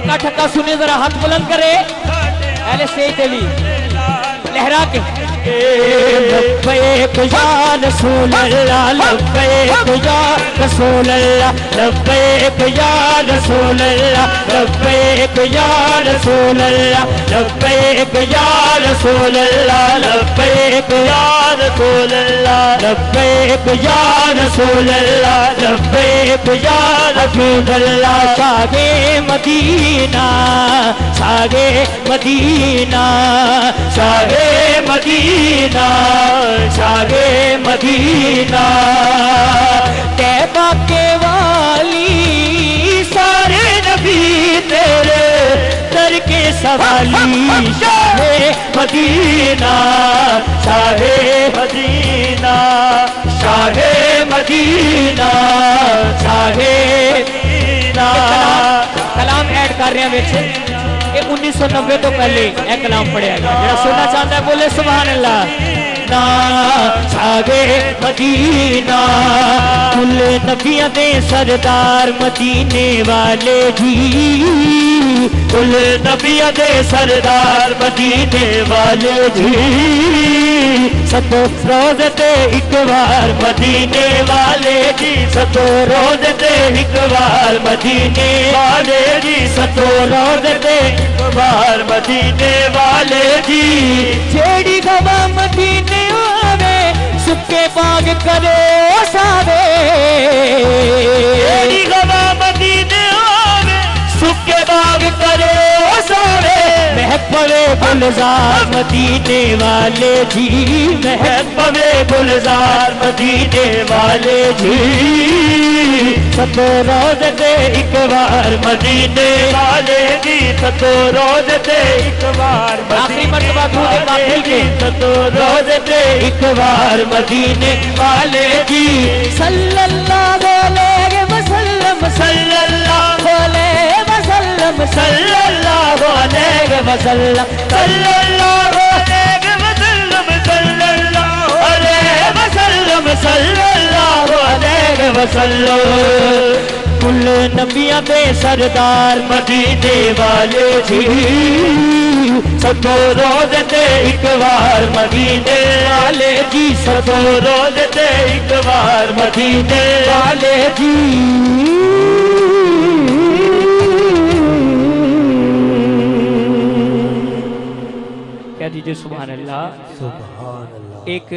ठक्का ठक्का सुने जरा हाथ बुलंद करे पहले से तेली लहरा के लब्बैक या रसूल अल्लाह लब्बैक या रसूल अल्लाह लब्बैक या रसूल अल्लाह लब्बैक या रसूल अल्लाह लब्बैक या रसूल अल्लाह लब्बैक या रसूल अल्लाह लब्बैक या रसूल अल्लाह लब्बैक या रसूल अल्लाह सागे मदीना सागे मदीना सागे मदीना सागे मदीना तैबा के वाली सारे नबी तेरे दर के सवाली Shah Medina Shah Medina Shah Medina Shah Medina कलाम ऐड कर रहे हैं बेचे 1990 तो पहले यह कलाम पढ़िया गया जो सुनना चाहता है बोले सुभान अल्लाह ना सागे मदीना कुल नबियां दे सरदार मदीने वाले जी कुल नबियां दे सरदार मदीने वाले जी सतो रोज ते एक बार मदीने वाले जी सतो रोज ते एक बार मदीने वाले जी सतो रोज ते एक बार मदीने वाले जी जेड़ी गवा मदीने आवे सुखे बाग करे सावे जेड़ी गवा मदीने आवे सुखे बाग करे सावे महक पवे गुलजार मदीने वाले जी महक पवे गुलजार मदीने वाले जी सतो रोज दे एक बार मदीने वाले जी सतो रोज दे एक बार आखिरी मर्तबा दूध काफिल के सतो रोज दे एक बार मदीने वाले जी सल्लल्लाहु अलैहि वसल्लम सल्लल्लाहु अलैहि वसल्लम सल्लल्लाहु अलैहि वसल्लम सल्लल्लाहु अलैहि वसल्लम सल्लल्लाहु अलैहि वसल्लम सल्लल्लाहु अलैहि वसल्लम कुल नबियां दे सरदार मदीने वाले जी सतो रोज दे एक बार मदीने वाले जी सतो रोज दे एक बार मदीने वाले जी कह दीजिए सुभान अल्लाह। सुभान अल्लाह। एक